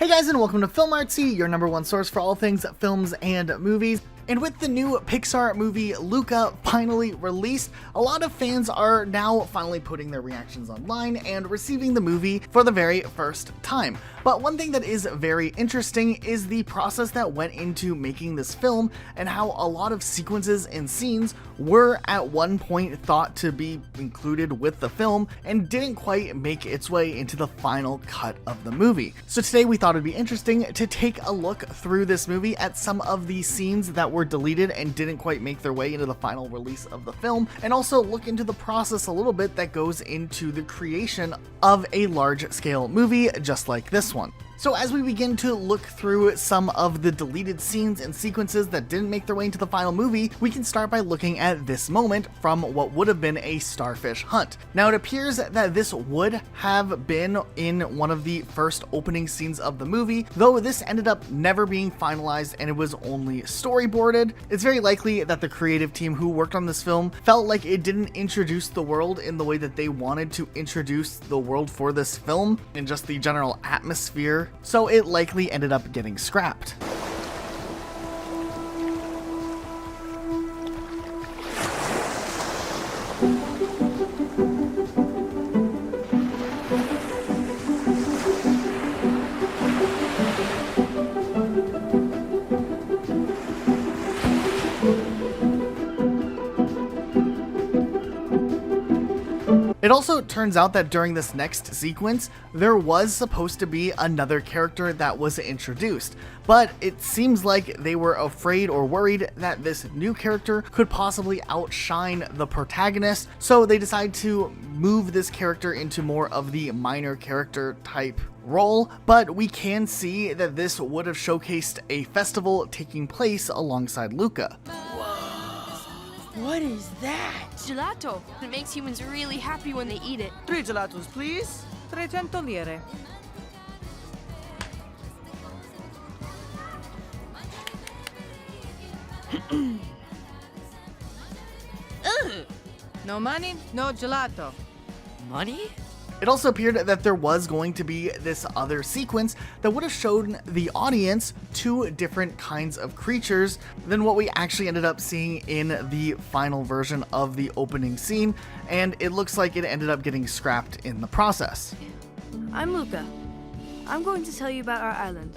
Hey guys, and welcome to 𝗩𝗶𝗲𝗃𝗀𝗀, your #1 source for all things films and movies. And with the new Pixar movie Luca finally released, a lot of fans are now finally putting their reactions online and receiving the movie for the very first time. But one thing that is very interesting is the process that went into making this film and how a lot of sequences and scenes were at one point thought to be included with the film and didn't quite make its way into the final cut of the movie. So today we thought it'd be interesting to take a look through this movie at some of the scenes that were deleted and didn't quite make their way into the final release of the film, and also look into the process a little bit that goes into the creation of a large-scale movie just like this one. So as we begin to look through some of the deleted scenes and sequences that didn't make their way into the final movie, we can start by looking at this moment from what would have been a starfish hunt. Now it appears that this would have been in one of the first opening scenes of the movie, though this ended up never being finalized and it was only storyboarded. It's very likely that the creative team who worked on this film felt like it didn't introduce the world in the way that they wanted to introduce the world for this film and just the general atmosphere, so it likely ended up getting scrapped. It also turns out that during this next sequence, there was supposed to be another character that was introduced, but it seems like they were afraid or worried that this new character could possibly outshine the protagonist, so they decided to move this character into more of the minor character type role. But we can see that this would have showcased a festival taking place alongside Luca. What is that? Gelato. It makes humans really happy when they eat it. 3 gelatos, please. 300 lire. No money, no gelato. Money? It also appeared that there was going to be this other sequence that would have shown the audience two different kinds of creatures than what we actually ended up seeing in the final version of the opening scene, and it looks like it ended up getting scrapped in the process. I'm Luca. I'm going to tell you about our island,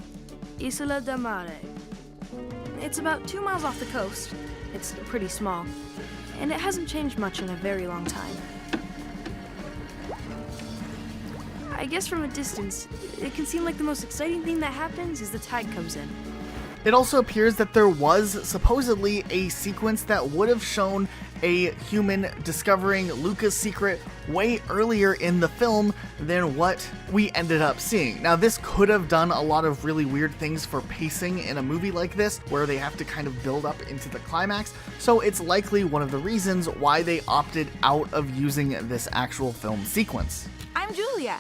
𝗪𝗁𝗪𝗃𝗀𝗃𝗀. It's about 2 miles off the coast. It's pretty small, and it hasn't changed much in a very long time. I guess from a distance, it can seem like the most exciting thing that happens is the tide comes in. It also appears that there was supposedly a sequence that would have shown a human discovering Luca's secret way earlier in the film than what we ended up seeing. Now, this could have done a lot of really weird things for pacing in a movie like this, where they have to kind of build up into the climax, so it's likely one of the reasons why they opted out of using this actual film sequence. I'm Julia.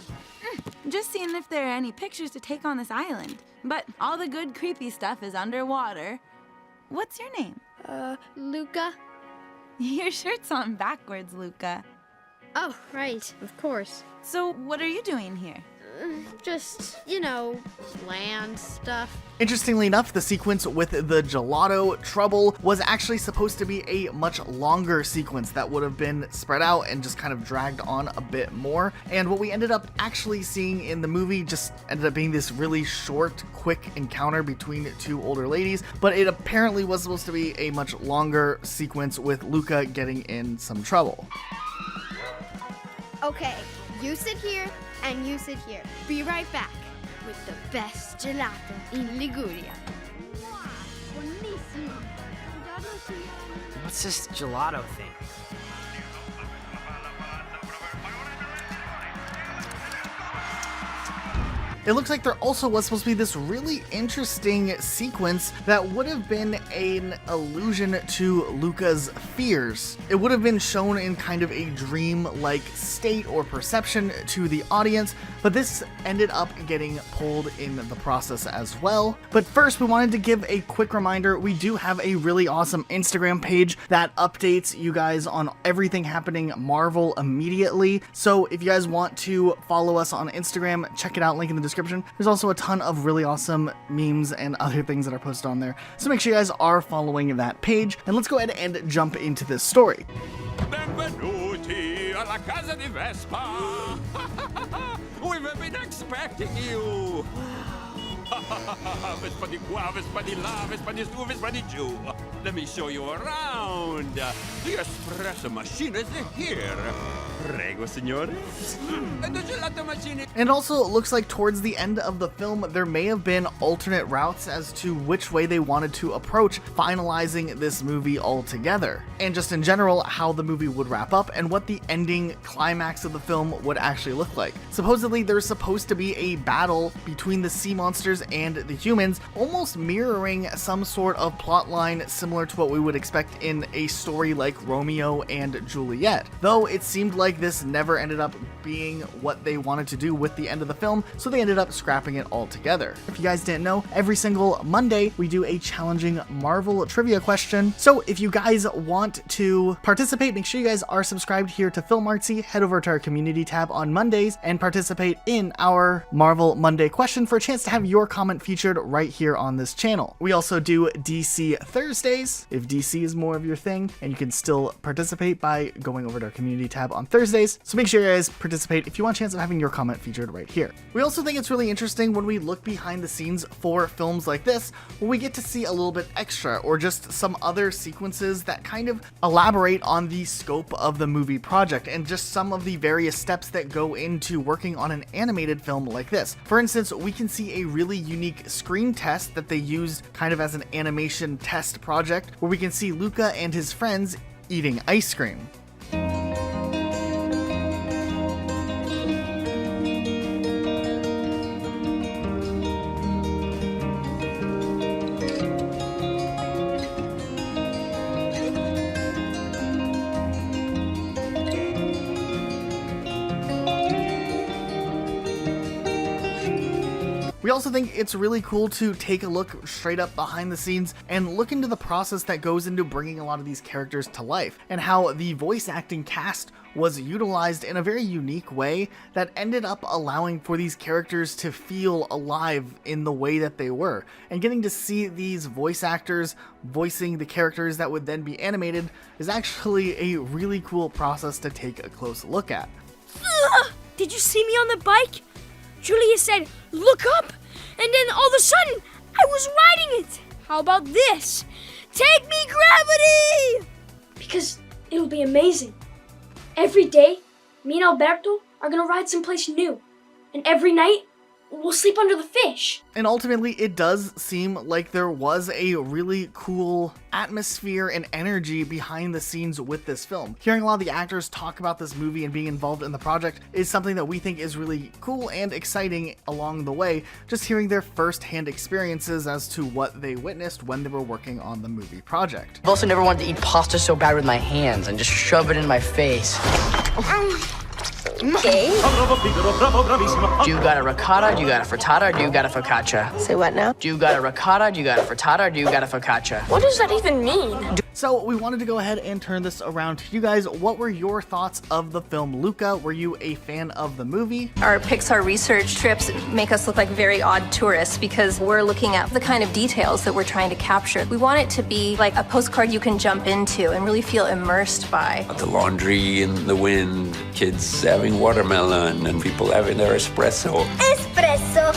Just seeing if there are any pictures to take on this island. But all the good creepy stuff is underwater. What's your name? Luca? Your shirt's on backwards, Luca. Oh, right, of course. So what are you doing here? Just, land stuff. Interestingly enough, the sequence with the gelato trouble was actually supposed to be a much longer sequence that would have been spread out and just kind of dragged on a bit more. And what we ended up actually seeing in the movie just ended up being this really short, quick encounter between two older ladies, but it apparently was supposed to be a much longer sequence with Luca getting in some trouble. Okay, you sit here and you sit here. Be right back with the best gelato in Liguria. What's this gelato thing? It looks like there also was supposed to be this really interesting sequence that would have been an allusion to Luca's fears. It would have been shown in kind of a dream-like state or perception to the audience, but this ended up getting pulled in the process as well. But first, we wanted to give a quick reminder, we do have a really awesome Instagram page that updates you guys on everything happening Marvel immediately. So if you guys want to follow us on Instagram, check it out, link in the description description. There's also a ton of really awesome memes and other things that are posted on there, so make sure you guys are following that page, and let's go ahead and jump into this story. Benvenuti alla casa di Vespa. We've been expecting you. Vespa di qua, Vespa di là, Vespa di su, Vespa di giù. Let me show you around. The espresso machine is here. Prego, signore. And the gelato machine. And also, it looks like towards the end of the film, there may have been alternate routes as to which way they wanted to approach finalizing this movie altogether. And just in general, how the movie would wrap up and what the ending climax of the film would actually look like. Supposedly, there's supposed to be a battle between the sea monsters and the humans, almost mirroring some sort of plotline similar to what we would expect in a story like Romeo and Juliet. Though it seemed like this never ended up being what they wanted to do with the end of the film, so they ended up scrapping it altogether. If you guys didn't know, every single Monday we do a challenging Marvel trivia question. So if you guys want to participate, make sure you guys are subscribed here to 𝗪𝗁𝗵𝗃𝗀. Head over to our community tab on Mondays and participate in our Marvel Monday question for a chance to have your comment featured right here on this channel. We also do DC Thursdays if DC is more of your thing, and you can still participate by going over to our community tab on Thursdays. So make sure you guys participate if you want a chance of having your comment featured right here. We also think it's really interesting when we look behind the scenes for films like this, when we get to see a little bit extra or just some other sequences that kind of elaborate on the scope of the movie project and just some of the various steps that go into working on an animated film like this. For instance, we can see a really unique screen test that they used kind of as an animation test project where we can see Luca and his friends eating ice cream. We also think it's really cool to take a look straight up behind the scenes and look into the process that goes into bringing a lot of these characters to life, and how the voice acting cast was utilized in a very unique way that ended up allowing for these characters to feel alive in the way that they were. And getting to see these voice actors voicing the characters that would then be animated is actually a really cool process to take a close look at. Did you see me on the bike? Julia said, "Look up," and then all of a sudden, I was riding it. How about this? Take me, gravity! Because it'll be amazing. Every day, me and 𝗪𝗏𝗏 are gonna ride someplace new. And every night, we'll sleep under the fish. And ultimately, it does seem like there was a really cool atmosphere and energy behind the scenes with this film. Hearing a lot of the actors talk about this movie and being involved in the project is something that we think is really cool and exciting along the way, just hearing their first-hand experiences as to what they witnessed when they were working on the movie project. I've also never wanted to eat pasta so bad with my hands and just shove it in my face. Okay. Do you got a ricotta? Do you got a frittata? Or do you got a focaccia? Say what now? Do you got a ricotta? Do you got a frittata? Or do you got a focaccia? What does that even mean? So we wanted to go ahead and turn this around to you guys. What were your thoughts of the film Luca? Were you a fan of the movie? Our Pixar research trips make us look like very odd tourists because we're looking at the kind of details that we're trying to capture. We want it to be like a postcard you can jump into and really feel immersed by. The laundry in the wind, kids having watermelon, and people having their espresso. Espresso.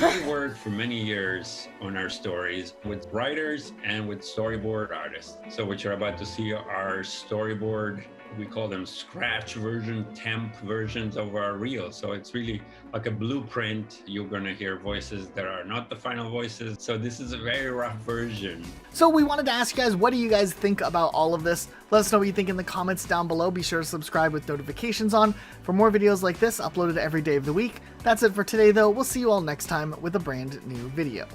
We worked for many years on our stories with writers and with storyboard artists. So what you're about to see are storyboard, we call them scratch version, temp versions of our reels. So it's really like a blueprint. You're gonna hear voices that are not the final voices. So this is a very rough version. So we wanted to ask you guys, what do you guys think about all of this? Let us know what you think in the comments down below. Be sure to subscribe with notifications on for more videos like this uploaded every day of the week. That's it for today though. We'll see you all next time with a brand new video.